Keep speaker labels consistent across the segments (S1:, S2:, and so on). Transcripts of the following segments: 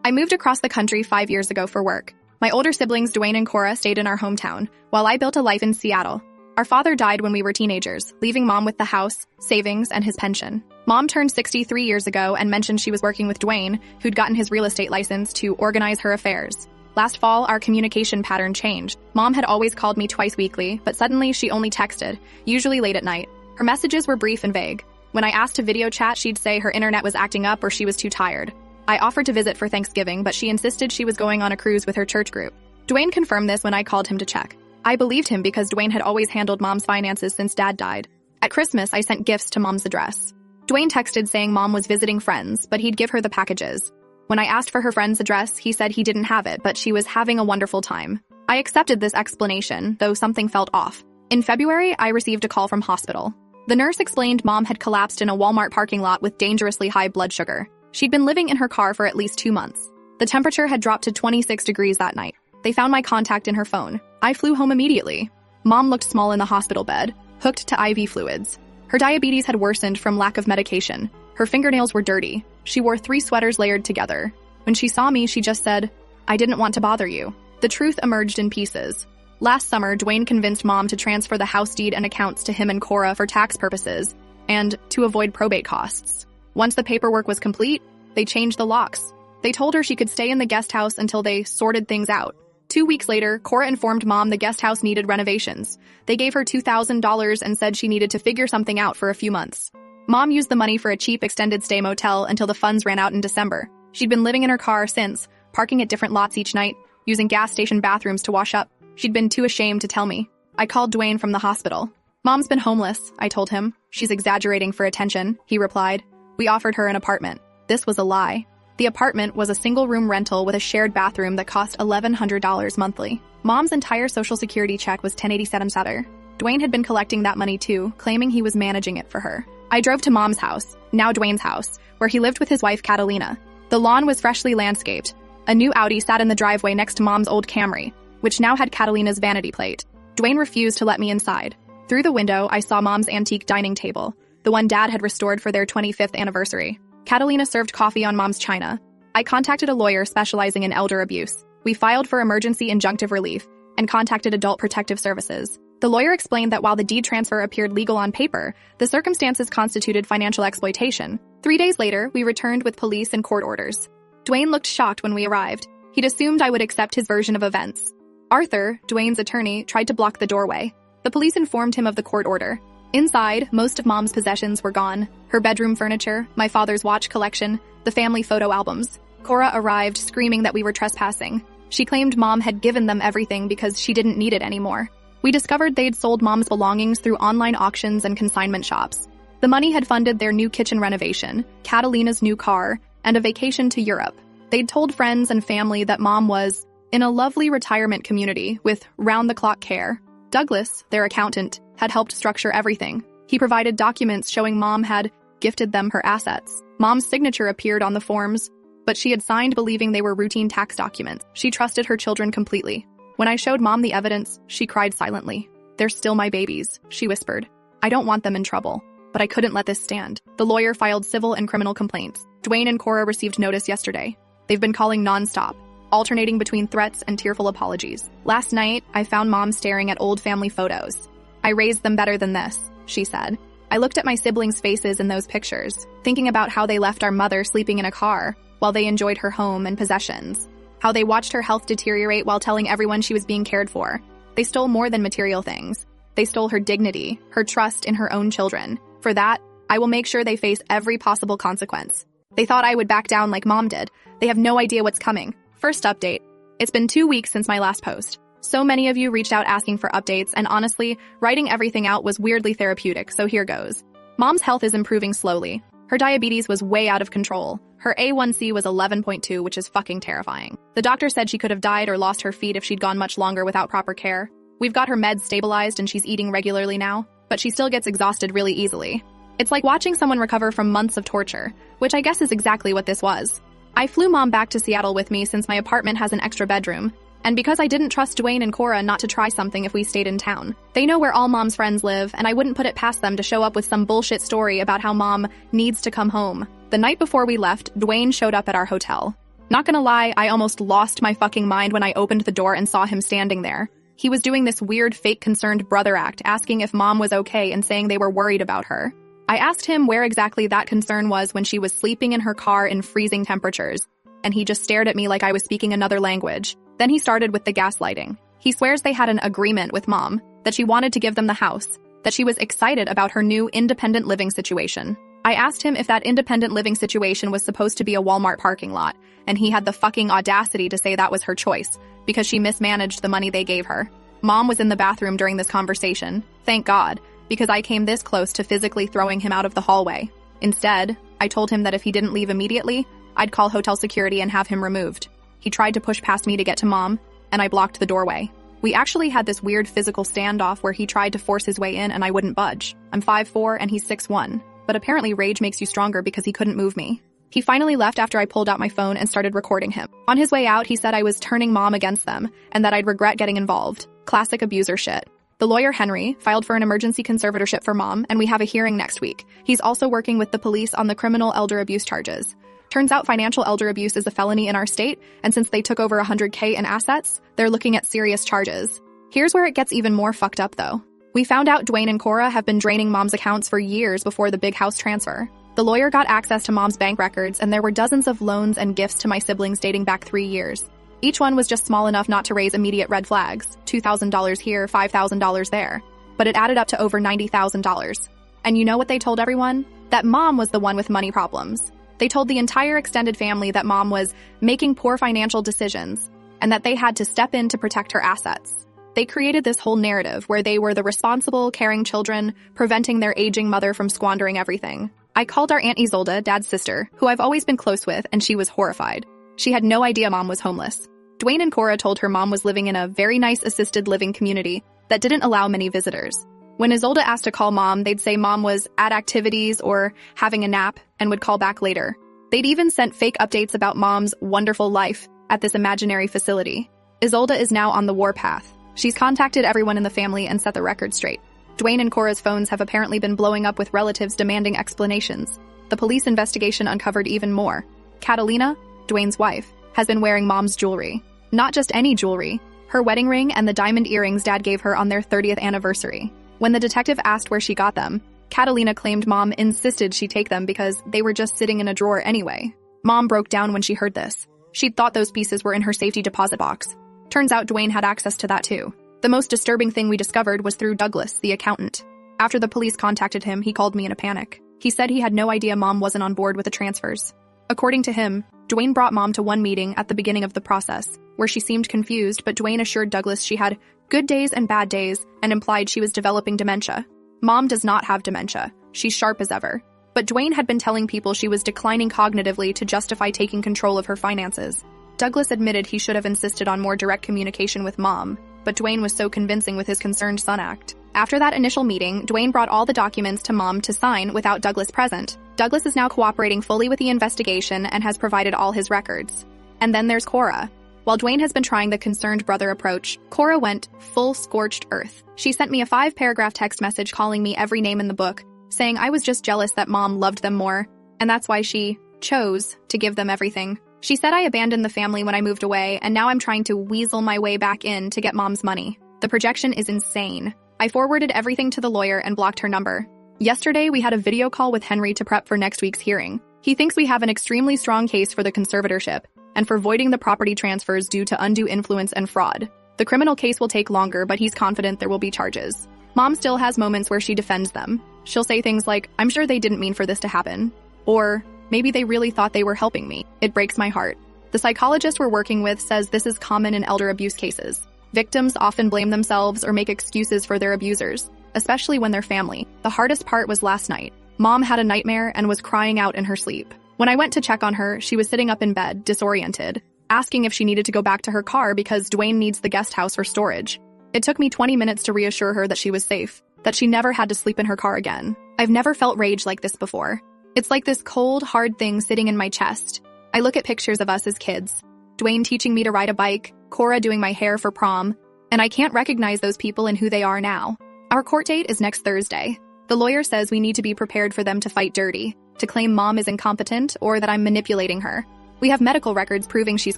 S1: I moved across the country 5 years ago for work. My older siblings, Dwayne and Cora, stayed in our hometown, while I built a life in Seattle. Our father died when we were teenagers, leaving Mom with the house, savings, and his pension. Mom turned 63 years ago and mentioned she was working with Dwayne, who'd gotten his real estate license, to organize her affairs. Last fall, our communication pattern changed. Mom had always called me twice weekly, but suddenly she only texted, usually late at night. Her messages were brief and vague. When I asked to video chat, she'd say her internet was acting up or she was too tired. I offered to visit for Thanksgiving, but she insisted she was going on a cruise with her church group. Dwayne confirmed this when I called him to check. I believed him because Dwayne had always handled Mom's finances since Dad died. At Christmas, I sent gifts to Mom's address. Dwayne texted saying Mom was visiting friends, but he'd give her the packages. When I asked for her friend's address, he said he didn't have it, but she was having a wonderful time. I accepted this explanation, though something felt off. In February, I received a call from hospital. The nurse explained Mom had collapsed in a Walmart parking lot with dangerously high blood sugar. She'd been living in her car for at least 2 months. The temperature had dropped to 26 degrees that night. They found my contact in her phone. I flew home immediately. Mom looked small in the hospital bed, hooked to IV fluids. Her diabetes had worsened from lack of medication. Her fingernails were dirty. She wore 3 sweaters layered together. When she saw me, she just said, "I didn't want to bother you." The truth emerged in pieces. Last summer, Dwayne convinced Mom to transfer the house deed and accounts to him and Cora for tax purposes and to avoid probate costs. Once the paperwork was complete, they changed the locks. They told her she could stay in the guest house until they sorted things out. 2 weeks later, Cora informed Mom the guest house needed renovations. They gave her $2,000 and said she needed to figure something out for a few months. Mom used the money for a cheap extended stay motel until the funds ran out in December. She'd been living in her car since, parking at different lots each night, using gas station bathrooms to wash up. She'd been too ashamed to tell me. I called Dwayne from the hospital. "Mom's been homeless," I told him. "She's exaggerating for attention," he replied. "We offered her an apartment." This was a lie. The apartment was a single-room rental with a shared bathroom that cost $1,100 monthly. Mom's entire Social Security check was $1,087. Dwayne had been collecting that money too, claiming he was managing it for her. I drove to Mom's house, now Dwayne's house, where he lived with his wife Catalina. The lawn was freshly landscaped. A new Audi sat in the driveway next to Mom's old Camry, which now had Catalina's vanity plate. Dwayne refused to let me inside. Through the window, I saw Mom's antique dining table, the one Dad had restored for their 25th anniversary. Catalina served coffee on Mom's china. I contacted a lawyer specializing in elder abuse. We filed for emergency injunctive relief and contacted Adult Protective Services. The lawyer explained that while the deed transfer appeared legal on paper, the circumstances constituted financial exploitation. 3 days later, we returned with police and court orders. Dwayne looked shocked when we arrived. He'd assumed I would accept his version of events. Arthur, Dwayne's attorney, tried to block the doorway. The police informed him of the court order. Inside, most of Mom's possessions were gone. Her bedroom furniture, my father's watch collection, the family photo albums. Cora arrived screaming that we were trespassing. She claimed Mom had given them everything because she didn't need it anymore. We discovered they'd sold Mom's belongings through online auctions and consignment shops. The money had funded their new kitchen renovation, Catalina's new car, and a vacation to Europe. They'd told friends and family that Mom was in a lovely retirement community with round-the-clock care. Douglas, their accountant, had helped structure everything. He provided documents showing Mom had gifted them her assets. Mom's signature appeared on the forms, but she had signed believing they were routine tax documents. She trusted her children completely. When I showed Mom the evidence, she cried silently. "They're still my babies," she whispered. "I don't want them in trouble." But I couldn't let this stand. The lawyer filed civil and criminal complaints. Dwayne and Cora received notice yesterday. They've been calling non-stop, alternating between threats and tearful apologies. Last night, I found Mom staring at old family photos. "I raised them better than this," she said. I looked at my siblings' faces in those pictures, thinking about how they left our mother sleeping in a car while they enjoyed her home and possessions, how they watched her health deteriorate while telling everyone she was being cared for. They stole more than material things. They stole her dignity, her trust in her own children. For that, I will make sure they face every possible consequence. They thought I would back down like Mom did. They have no idea what's coming. First update. It's been 2 weeks since my last post. So many of you reached out asking for updates, and honestly, writing everything out was weirdly therapeutic, so here goes. Mom's health is improving slowly. Her diabetes was way out of control. Her A1C was 11.2, which is fucking terrifying. The doctor said she could have died or lost her feet if she'd gone much longer without proper care. We've got her meds stabilized and she's eating regularly now, but she still gets exhausted really easily. It's like watching someone recover from months of torture, which I guess is exactly what this was. I flew Mom back to Seattle with me since my apartment has an extra bedroom, and because I didn't trust Dwayne and Cora not to try something if we stayed in town. They know where all Mom's friends live, and I wouldn't put it past them to show up with some bullshit story about how Mom needs to come home. The night before we left, Dwayne showed up at our hotel. Not gonna lie, I almost lost my fucking mind when I opened the door and saw him standing there. He was doing this weird fake concerned brother act, asking if mom was okay and saying they were worried about her. I asked him where exactly that concern was when she was sleeping in her car in freezing temperatures, and he just stared at me like I was speaking another language. Then he started with the gaslighting. He swears they had an agreement with mom, that she wanted to give them the house, that she was excited about her new independent living situation. I asked him if that independent living situation was supposed to be a Walmart parking lot, and he had the fucking audacity to say that was her choice, because she mismanaged the money they gave her. Mom was in the bathroom during this conversation, thank God, because I came this close to physically throwing him out of the hallway. Instead, I told him that if he didn't leave immediately, I'd call hotel security and have him removed. He tried to push past me to get to mom, and I blocked the doorway. We actually had this weird physical standoff where he tried to force his way in and I wouldn't budge. I'm 5'4" and he's 6'1", but apparently rage makes you stronger because he couldn't move me. He finally left after I pulled out my phone and started recording him. On his way out, he said I was turning mom against them and that I'd regret getting involved. Classic abuser shit. The lawyer, Henry, filed for an emergency conservatorship for mom, and we have a hearing next week. He's also working with the police on the criminal elder abuse charges. Turns out financial elder abuse is a felony in our state, and since they took over $100K in assets, they're looking at serious charges. Here's where it gets even more fucked up, though. We found out Dwayne and Cora have been draining mom's accounts for years before the big house transfer. The lawyer got access to mom's bank records, and there were dozens of loans and gifts to my siblings dating back 3 years. Each one was just small enough not to raise immediate red flags, $2,000 here, $5,000 there. But it added up to over $90,000. And you know what they told everyone? That mom was the one with money problems. They told the entire extended family that mom was making poor financial decisions, and that they had to step in to protect her assets. They created this whole narrative where they were the responsible, caring children, preventing their aging mother from squandering everything. I called our Aunt Isolde, Dad's sister, who I've always been close with, and she was horrified. She had no idea mom was homeless. Dwayne and Cora told her mom was living in a very nice assisted living community that didn't allow many visitors. When Isolde asked to call mom, they'd say mom was at activities or having a nap and would call back later. They'd even sent fake updates about mom's wonderful life at this imaginary facility. Isolde is now on the warpath. She's contacted everyone in the family and set the record straight. Dwayne and Cora's phones have apparently been blowing up with relatives demanding explanations. The police investigation uncovered even more. Catalina, Dwayne's wife, has been wearing mom's jewelry. Not just any jewelry, her wedding ring and the diamond earrings Dad gave her on their 30th anniversary. When the detective asked where she got them, Catalina claimed mom insisted she take them because they were just sitting in a drawer anyway. Mom broke down when she heard this. She'd thought those pieces were in her safety deposit box. Turns out Dwayne had access to that too. The most disturbing thing we discovered was through Douglas, the accountant. After the police contacted him, he called me in a panic. He said he had no idea mom wasn't on board with the transfers. According to him, Dwayne brought mom to one meeting at the beginning of the process, where she seemed confused, but Dwayne assured Douglas she had good days and bad days and implied she was developing dementia. Mom does not have dementia. She's sharp as ever. But Dwayne had been telling people she was declining cognitively to justify taking control of her finances. Douglas admitted he should have insisted on more direct communication with mom, but Dwayne was so convincing with his concerned son act. After that initial meeting, Dwayne brought all the documents to mom to sign without Douglas present. Douglas is now cooperating fully with the investigation and has provided all his records. And then there's Cora. While Dwayne has been trying the concerned brother approach, Cora went full scorched earth. She sent me a 5-paragraph text message calling me every name in the book, saying I was just jealous that mom loved them more, and that's why she chose to give them everything. She said I abandoned the family when I moved away, and now I'm trying to weasel my way back in to get mom's money. The projection is insane. I forwarded everything to the lawyer and blocked her number. Yesterday, we had a video call with Henry to prep for next week's hearing. He thinks we have an extremely strong case for the conservatorship and for voiding the property transfers due to undue influence and fraud. The criminal case will take longer, but he's confident there will be charges. Mom still has moments where she defends them. She'll say things like, "I'm sure they didn't mean for this to happen," or "Maybe they really thought they were helping me." It breaks my heart. The psychologist we're working with says this is common in elder abuse cases. Victims often blame themselves or make excuses for their abusers, especially when they're family. The hardest part was last night. Mom had a nightmare and was crying out in her sleep. When I went to check on her, she was sitting up in bed, disoriented, asking if she needed to go back to her car because Dwayne needs the guest house for storage. It took me 20 minutes to reassure her that she was safe, that she never had to sleep in her car again. I've never felt rage like this before. It's like this cold, hard thing sitting in my chest. I look at pictures of us as kids. Dwayne teaching me to ride a bike, Cora doing my hair for prom, and I can't recognize those people in who they are now. Our court date is next Thursday. The lawyer says we need to be prepared for them to fight dirty, to claim mom is incompetent or that I'm manipulating her. We have medical records proving she's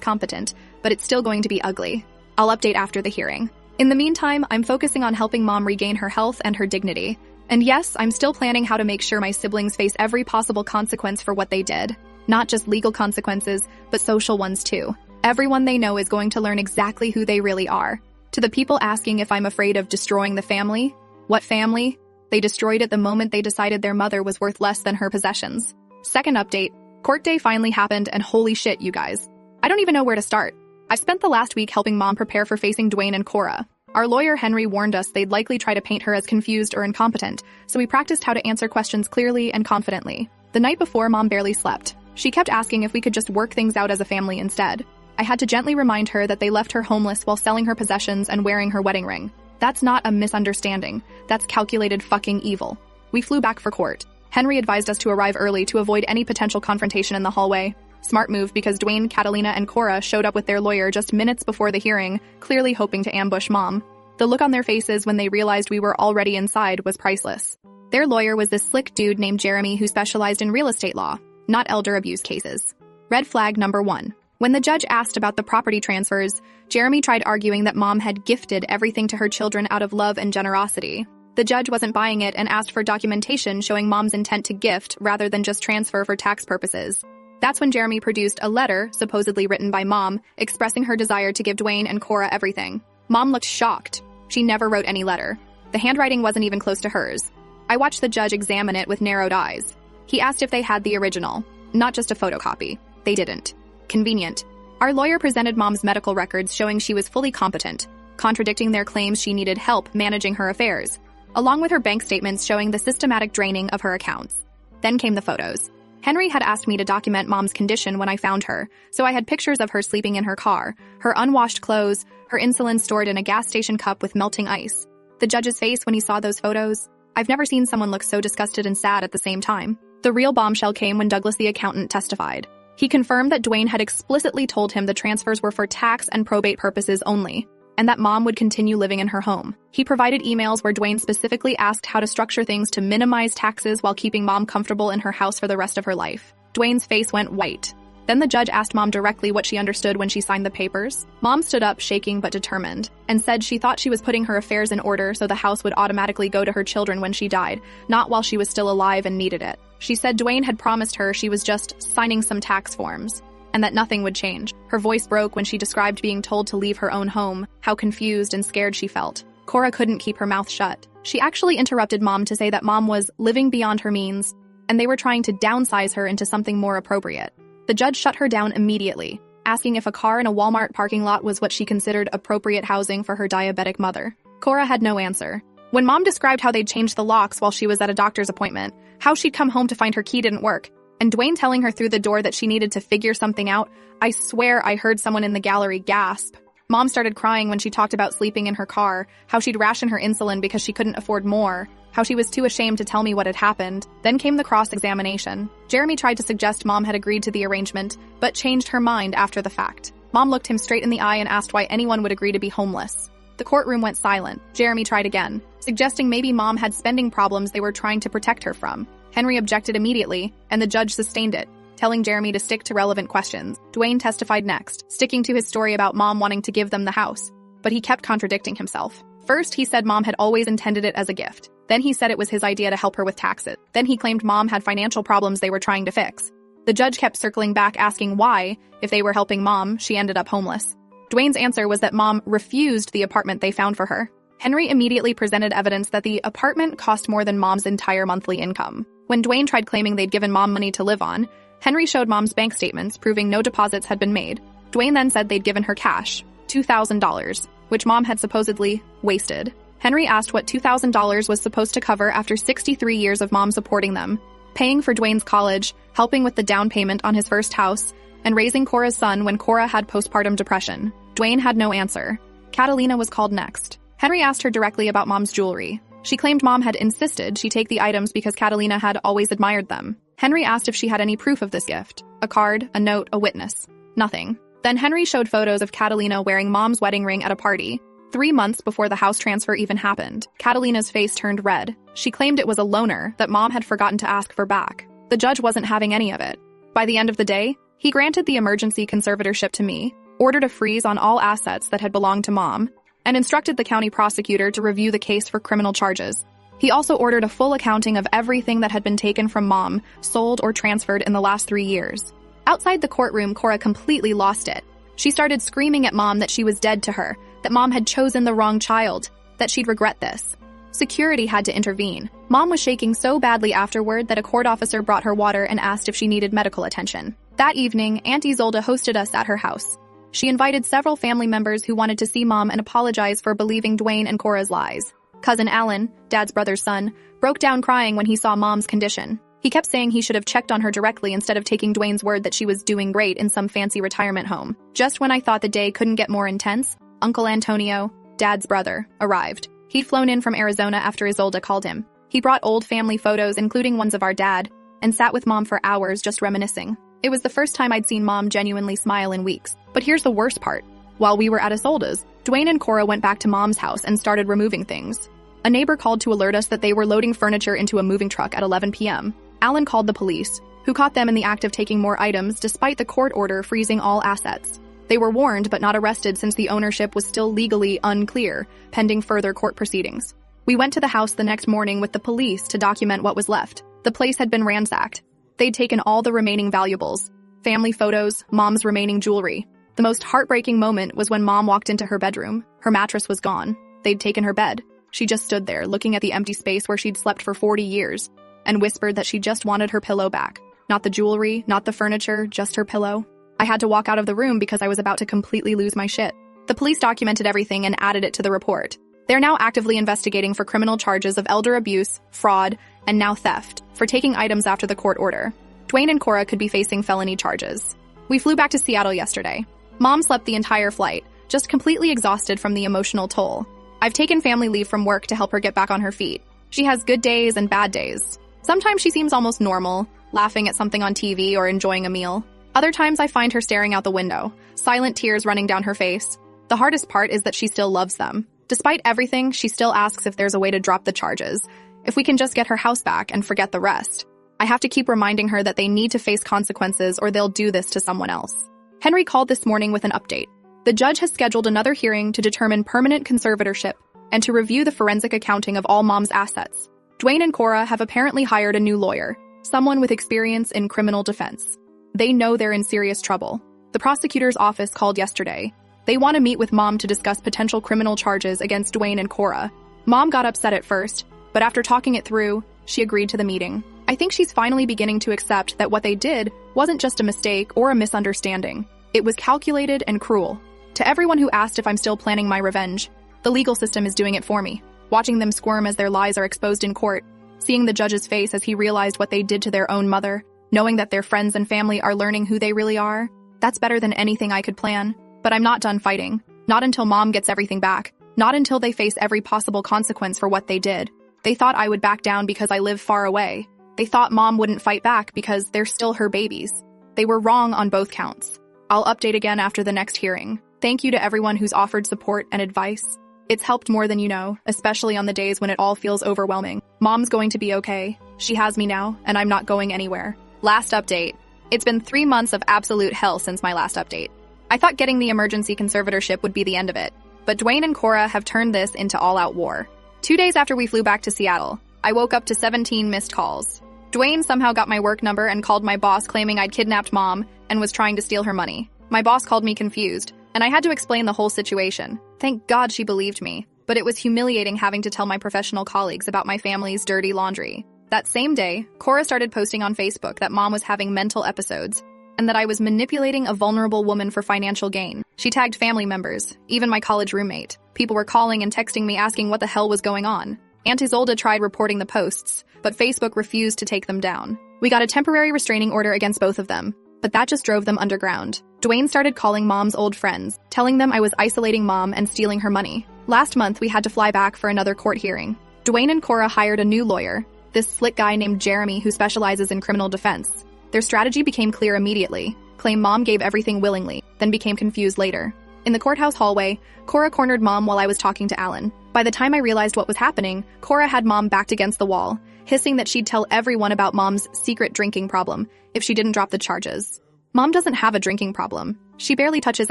S1: competent, but it's still going to be ugly. I'll update after the hearing. In the meantime, I'm focusing on helping Mom regain her health and her dignity. And yes, I'm still planning how to make sure my siblings face every possible consequence for what they did. Not just legal consequences, but social ones too. Everyone they know is going to learn exactly who they really are. To the people asking if I'm afraid of destroying the family, what family? They destroyed it the moment they decided their mother was worth less than her possessions. Second update, court day finally happened, and holy shit, you guys. I don't even know where to start. I've spent the last week helping Mom prepare for facing Dwayne and Cora. Our lawyer Henry warned us they'd likely try to paint her as confused or incompetent, so we practiced how to answer questions clearly and confidently. The night before, Mom barely slept. She kept asking if we could just work things out as a family instead. I had to gently remind her that they left her homeless while selling her possessions and wearing her wedding ring. That's not a misunderstanding. That's calculated fucking evil. We flew back for court. Henry advised us to arrive early to avoid any potential confrontation in the hallway. Smart move, because Dwayne, Catalina, and Cora showed up with their lawyer just minutes before the hearing, clearly hoping to ambush Mom. The look on their faces when they realized we were already inside was priceless. Their lawyer was this slick dude named Jeremy who specialized in real estate law, not elder abuse cases. Red flag number 1. When the judge asked about the property transfers, Jeremy tried arguing that Mom had gifted everything to her children out of love and generosity. The judge wasn't buying it and asked for documentation showing Mom's intent to gift rather than just transfer for tax purposes. That's when Jeremy produced a letter, supposedly written by Mom, expressing her desire to give Dwayne and Cora everything. Mom looked shocked. She never wrote any letter. The handwriting wasn't even close to hers. I watched the judge examine it with narrowed eyes. He asked if they had the original, not just a photocopy. They didn't. Convenient. Our lawyer presented Mom's medical records showing she was fully competent, contradicting their claims she needed help managing her affairs, along with her bank statements showing the systematic draining of her accounts. Then came the photos. Henry had asked me to document Mom's condition when I found her, so I had pictures of her sleeping in her car, her unwashed clothes, her insulin stored in a gas station cup with melting ice. The judge's face when he saw those photos? I've never seen someone look so disgusted and sad at the same time. The real bombshell came when Douglas the accountant testified. He confirmed that Dwayne had explicitly told him the transfers were for tax and probate purposes only, and that Mom would continue living in her home. He provided emails where Dwayne specifically asked how to structure things to minimize taxes while keeping Mom comfortable in her house for the rest of her life. Dwayne's face went white. Then the judge asked Mom directly what she understood when she signed the papers. Mom stood up, shaking but determined, and said she thought she was putting her affairs in order so the house would automatically go to her children when she died, not while she was still alive and needed it. She said Dwayne had promised her she was just signing some tax forms, and that nothing would change. Her voice broke when she described being told to leave her own home, how confused and scared she felt. Cora couldn't keep her mouth shut. She actually interrupted Mom to say that Mom was living beyond her means, and they were trying to downsize her into something more appropriate. The judge shut her down immediately, asking if a car in a Walmart parking lot was what she considered appropriate housing for her diabetic mother. Cora had no answer. When Mom described how they'd changed the locks while she was at a doctor's appointment, how she'd come home to find her key didn't work, and Dwayne telling her through the door that she needed to figure something out, I swear I heard someone in the gallery gasp. Mom started crying when she talked about sleeping in her car, how she'd ration her insulin because she couldn't afford more, how she was too ashamed to tell me what had happened. Then came the cross-examination. Jeremy tried to suggest Mom had agreed to the arrangement, but changed her mind after the fact. Mom looked him straight in the eye and asked why anyone would agree to be homeless. The courtroom went silent. Jeremy tried again, suggesting maybe Mom had spending problems they were trying to protect her from. Henry objected immediately, and the judge sustained it, telling Jeremy to stick to relevant questions. Dwayne testified next, sticking to his story about Mom wanting to give them the house, but he kept contradicting himself. First, he said Mom had always intended it as a gift. Then he said it was his idea to help her with taxes. Then he claimed Mom had financial problems they were trying to fix. The judge kept circling back asking why, if they were helping Mom, she ended up homeless. Dwayne's answer was that Mom refused the apartment they found for her. Henry immediately presented evidence that the apartment cost more than Mom's entire monthly income. When Dwayne tried claiming they'd given Mom money to live on, Henry showed Mom's bank statements proving no deposits had been made. Dwayne then said they'd given her cash, $2,000, which Mom had supposedly wasted. Henry asked what $2,000 was supposed to cover after 63 years of Mom supporting them, paying for Dwayne's college, helping with the down payment on his first house, and raising Cora's son when Cora had postpartum depression. Dwayne had no answer. Catalina was called next. Henry asked her directly about Mom's jewelry. She claimed Mom had insisted she take the items because Catalina had always admired them. Henry asked if she had any proof of this gift. A card, a note, a witness. Nothing. Then Henry showed photos of Catalina wearing Mom's wedding ring at a party, 3 months before the house transfer even happened. Catalina's face turned red. She claimed it was a loaner that Mom had forgotten to ask for back. The judge wasn't having any of it. By the end of the day, He granted the emergency conservatorship to me, ordered a freeze on all assets that had belonged to Mom, and instructed the county prosecutor to review the case for criminal charges. He also ordered a full accounting of everything that had been taken from Mom, sold, or transferred in the last 3 years. Outside the courtroom, Cora completely lost it. She started screaming at Mom that she was dead to her, that Mom had chosen the wrong child, that she'd regret this. Security had to intervene. Mom was shaking so badly afterward that a court officer brought her water and asked if she needed medical attention. That evening, Aunt Isolde hosted us at her house. She invited several family members who wanted to see Mom and apologize for believing Dwayne and Cora's lies. Cousin Alan, Dad's brother's son, broke down crying when he saw Mom's condition. He kept saying he should have checked on her directly instead of taking Dwayne's word that she was doing great in some fancy retirement home. Just when I thought the day couldn't get more intense, Uncle Antonio, Dad's brother, arrived. He'd flown in from Arizona after Isolde called him. He brought old family photos, including ones of our dad, and sat with Mom for hours just reminiscing. It was the first time I'd seen Mom genuinely smile in weeks. But here's the worst part. While we were at Isolde's, Dwayne and Cora went back to Mom's house and started removing things. A neighbor called to alert us that they were loading furniture into a moving truck at 11 p.m. Alan called the police, who caught them in the act of taking more items despite the court order freezing all assets. They were warned but not arrested since the ownership was still legally unclear, pending further court proceedings. We went to the house the next morning with the police to document what was left. The place had been ransacked. They'd taken all the remaining valuables, family photos, Mom's remaining jewelry. The most heartbreaking moment was when Mom walked into her bedroom. Her mattress was gone. They'd taken her bed. She just stood there, looking at the empty space where she'd slept for 40 years, and whispered that she just wanted her pillow back. Not the jewelry, not the furniture, just her pillow. I had to walk out of the room because I was about to completely lose my shit. The police documented everything and added it to the report. They're now actively investigating for criminal charges of elder abuse, fraud, and now theft, for taking items after the court order. Dwayne and Cora could be facing felony charges. We flew back to Seattle yesterday. Mom slept the entire flight, just completely exhausted from the emotional toll. I've taken family leave from work to help her get back on her feet. She has good days and bad days. Sometimes she seems almost normal, laughing at something on TV or enjoying a meal. Other times I find her staring out the window, silent tears running down her face. The hardest part is that she still loves them. Despite everything, she still asks if there's a way to drop the charges, if we can just get her house back and forget the rest. I have to keep reminding her that they need to face consequences or they'll do this to someone else. Henry called this morning with an update. The judge has scheduled another hearing to determine permanent conservatorship and to review the forensic accounting of all Mom's assets. Dwayne and Cora have apparently hired a new lawyer, someone with experience in criminal defense. They know they're in serious trouble. The prosecutor's office called yesterday. They want to meet with Mom to discuss potential criminal charges against Dwayne and Cora. Mom got upset at first, but after talking it through, she agreed to the meeting. I think she's finally beginning to accept that what they did wasn't just a mistake or a misunderstanding. It was calculated and cruel. To everyone who asked if I'm still planning my revenge, the legal system is doing it for me. Watching them squirm as their lies are exposed in court, seeing the judge's face as he realized what they did to their own mother, knowing that their friends and family are learning who they really are, that's better than anything I could plan. But I'm not done fighting. Not until Mom gets everything back. Not until they face every possible consequence for what they did. They thought I would back down because I live far away. They thought Mom wouldn't fight back because they're still her babies. They were wrong on both counts. I'll update again after the next hearing. Thank you to everyone who's offered support and advice. It's helped more than you know, especially on the days when it all feels overwhelming. Mom's going to be okay. She has me now, and I'm not going anywhere. Last update. It's been 3 months of absolute hell since my last update. I thought getting the emergency conservatorship would be the end of it, but Dwayne and Cora have turned this into all-out war. 2 days after we flew back to Seattle, I woke up to 17 missed calls. Dwayne somehow got my work number and called my boss claiming I'd kidnapped Mom and was trying to steal her money. My boss called me confused, and I had to explain the whole situation. Thank God she believed me, but it was humiliating having to tell my professional colleagues about my family's dirty laundry. That same day, Cora started posting on Facebook that Mom was having mental episodes and that I was manipulating a vulnerable woman for financial gain. She tagged family members, even my college roommate. People were calling and texting me asking what the hell was going on. Aunt Isolde tried reporting the posts, but Facebook refused to take them down. We got a temporary restraining order against both of them, but that just drove them underground. Dwayne started calling Mom's old friends, telling them I was isolating Mom and stealing her money. Last month, we had to fly back for another court hearing. Dwayne and Cora hired a new lawyer, this slick guy named Jeremy who specializes in criminal defense. Their strategy became clear immediately. Claim Mom gave everything willingly, then became confused later. In the courthouse hallway, Cora cornered Mom while I was talking to Alan. By the time I realized what was happening, Cora had Mom backed against the wall, hissing that she'd tell everyone about Mom's secret drinking problem if she didn't drop the charges. Mom doesn't have a drinking problem. She barely touches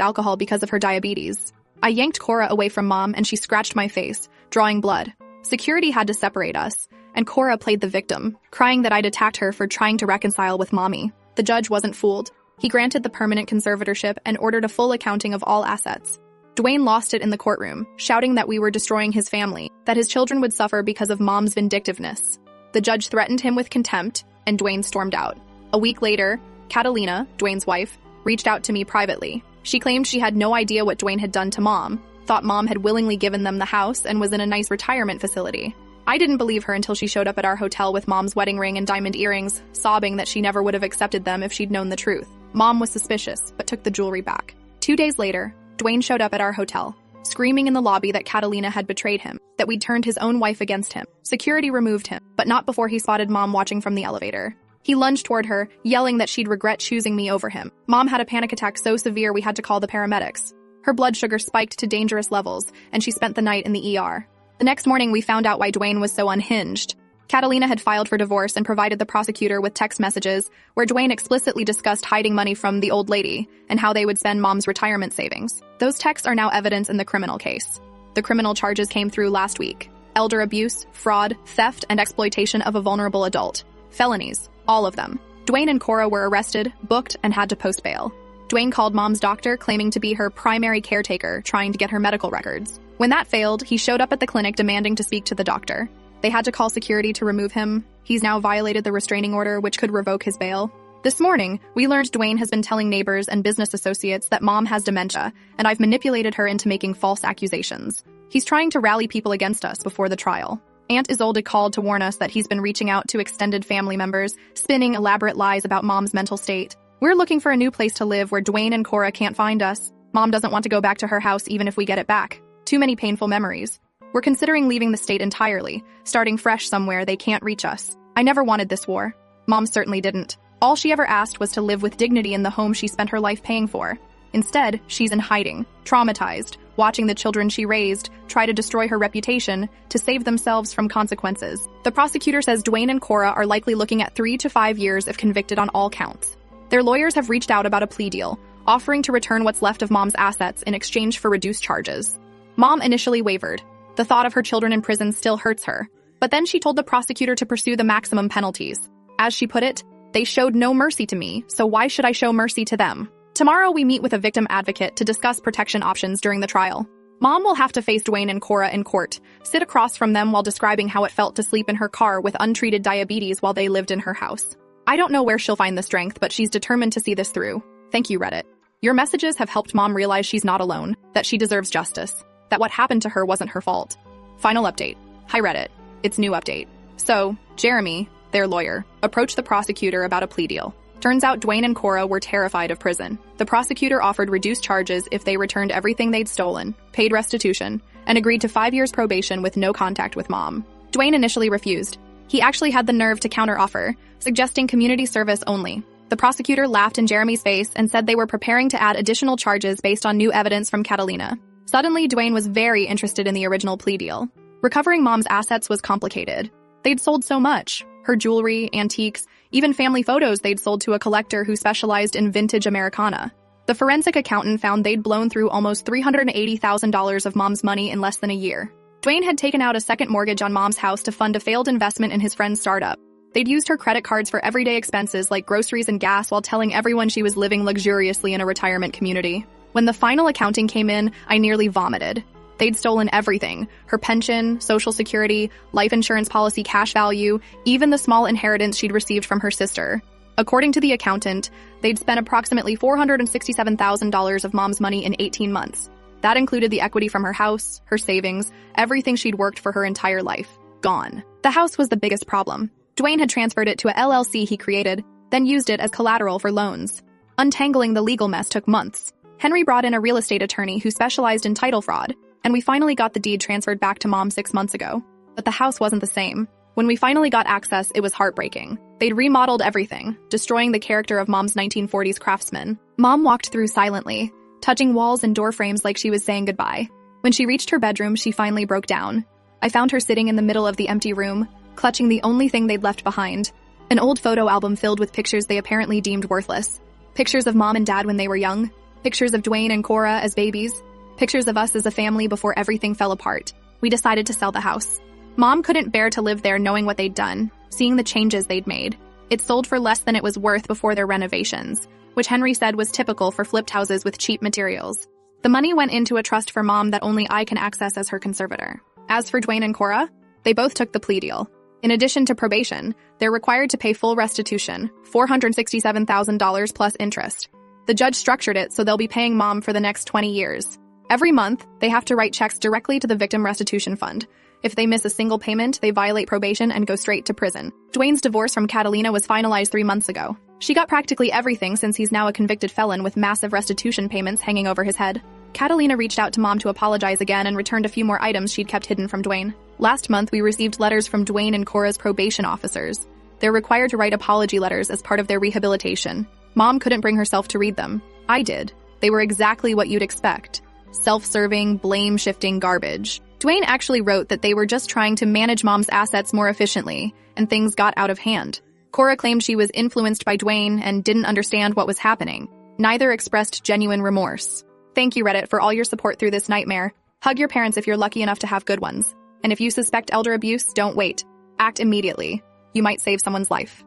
S1: alcohol because of her diabetes. I yanked Cora away from Mom and she scratched my face, drawing blood. Security had to separate us, and Cora played the victim, crying that I'd attacked her for trying to reconcile with Mommy. The judge wasn't fooled. He granted the permanent conservatorship and ordered a full accounting of all assets. Dwayne lost it in the courtroom, shouting that we were destroying his family, that his children would suffer because of Mom's vindictiveness. The judge threatened him with contempt, and Dwayne stormed out. A week later, Catalina, Dwayne's wife, reached out to me privately. She claimed she had no idea what Dwayne had done to Mom, thought Mom had willingly given them the house and was in a nice retirement facility. I didn't believe her until she showed up at our hotel with Mom's wedding ring and diamond earrings, sobbing that she never would have accepted them if she'd known the truth. Mom was suspicious, but took the jewelry back. 2 days later, Dwayne showed up at our hotel, screaming in the lobby that Catalina had betrayed him, that we'd turned his own wife against him. Security removed him, but not before he spotted Mom watching from the elevator. He lunged toward her, yelling that she'd regret choosing me over him. Mom had a panic attack so severe we had to call the paramedics. Her blood sugar spiked to dangerous levels, and she spent the night in the ER. The next morning, we found out why Dwayne was so unhinged. Catalina had filed for divorce and provided the prosecutor with text messages where Dwayne explicitly discussed hiding money from the old lady and how they would spend Mom's retirement savings. Those texts are now evidence in the criminal case. The criminal charges came through last week. Elder abuse, fraud, theft, and exploitation of a vulnerable adult. Felonies. All of them. Dwayne and Cora were arrested, booked, and had to post bail. Dwayne called Mom's doctor, claiming to be her primary caretaker, trying to get her medical records. When that failed, he showed up at the clinic demanding to speak to the doctor. They had to call security to remove him. He's now violated the restraining order, which could revoke his bail. This morning, we learned Dwayne has been telling neighbors and business associates that Mom has dementia, and I've manipulated her into making false accusations. He's trying to rally people against us before the trial. Aunt Isolde called to warn us that he's been reaching out to extended family members, spinning elaborate lies about Mom's mental state. We're looking for a new place to live where Dwayne and Cora can't find us. Mom doesn't want to go back to her house even if we get it back. Too many painful memories. We're considering leaving the state entirely, starting fresh somewhere they can't reach us. I never wanted this war. Mom certainly didn't. All she ever asked was to live with dignity in the home she spent her life paying for. Instead, she's in hiding, traumatized, watching the children she raised try to destroy her reputation to save themselves from consequences. The prosecutor says Dwayne and Cora are likely looking at 3 to 5 years if convicted on all counts. Their lawyers have reached out about a plea deal, offering to return what's left of Mom's assets in exchange for reduced charges. Mom initially wavered. The thought of her children in prison still hurts her. But then she told the prosecutor to pursue the maximum penalties. As she put it, they showed no mercy to me, so why should I show mercy to them? Tomorrow we meet with a victim advocate to discuss protection options during the trial. Mom will have to face Dwayne and Cora in court, sit across from them while describing how it felt to sleep in her car with untreated diabetes while they lived in her house. I don't know where she'll find the strength, but she's determined to see this through. Thank you, Reddit. Your messages have helped Mom realize she's not alone, that she deserves justice, that what happened to her wasn't her fault. Final update. Hi, Reddit. It's new update. So, Jeremy, their lawyer, approached the prosecutor about a plea deal. Turns out Dwayne and Cora were terrified of prison. The prosecutor offered reduced charges if they returned everything they'd stolen, paid restitution, and agreed to 5 years probation with no contact with Mom. Dwayne initially refused. He actually had the nerve to counteroffer, suggesting community service only. The prosecutor laughed in Jeremy's face and said they were preparing to add additional charges based on new evidence from Catalina. Suddenly, Dwayne was very interested in the original plea deal. Recovering Mom's assets was complicated. They'd sold so much. Her jewelry, antiques, even family photos they'd sold to a collector who specialized in vintage Americana. The forensic accountant found they'd blown through almost $380,000 of Mom's money in less than a year. Dwayne had taken out a second mortgage on Mom's house to fund a failed investment in his friend's startup. They'd used her credit cards for everyday expenses like groceries and gas while telling everyone she was living luxuriously in a retirement community. When the final accounting came in, I nearly vomited. They'd stolen everything: her pension, social security, life insurance policy cash value, even the small inheritance she'd received from her sister. According to the accountant, they'd spent approximately $467,000 of Mom's money in 18 months. That included the equity from her house, her savings, everything she'd worked for her entire life. Gone. The house was the biggest problem. Dwayne had transferred it to a LLC he created, then used it as collateral for loans. Untangling the legal mess took months. Henry brought in a real estate attorney who specialized in title fraud, and we finally got the deed transferred back to Mom 6 months ago. But the house wasn't the same. When we finally got access, it was heartbreaking. They'd remodeled everything, destroying the character of Mom's 1940s craftsman. Mom walked through silently, touching walls and door frames like she was saying goodbye. When she reached her bedroom, she finally broke down. I found her sitting in the middle of the empty room, clutching the only thing they'd left behind, an old photo album filled with pictures they apparently deemed worthless. Pictures of mom and dad when they were young. Pictures of Dwayne and Cora as babies. Pictures of us as a family before everything fell apart. We decided to sell the house. Mom couldn't bear to live there knowing what they'd done, seeing the changes they'd made. It sold for less than it was worth before their renovations, which Henry said was typical for flipped houses with cheap materials. The money went into a trust for Mom that only I can access as her conservator. As for Dwayne and Cora, they both took the plea deal. In addition to probation, they're required to pay full restitution, $467,000 plus interest. The judge structured it so they'll be paying Mom for the next 20 years. Every month, they have to write checks directly to the Victim Restitution Fund. If they miss a single payment, they violate probation and go straight to prison. Dwayne's divorce from Catalina was finalized 3 months ago. She got practically everything since he's now a convicted felon with massive restitution payments hanging over his head. Catalina reached out to Mom to apologize again and returned a few more items she'd kept hidden from Dwayne. Last month, we received letters from Dwayne and Cora's probation officers. They're required to write apology letters as part of their rehabilitation. Mom couldn't bring herself to read them. I did. They were exactly what you'd expect. Self-serving, blame-shifting garbage. Dwayne actually wrote that they were just trying to manage Mom's assets more efficiently, and things got out of hand. Cora claimed she was influenced by Dwayne and didn't understand what was happening. Neither expressed genuine remorse. Thank you, Reddit, for all your support through this nightmare. Hug your parents if you're lucky enough to have good ones. And if you suspect elder abuse, don't wait. Act immediately. You might save someone's life.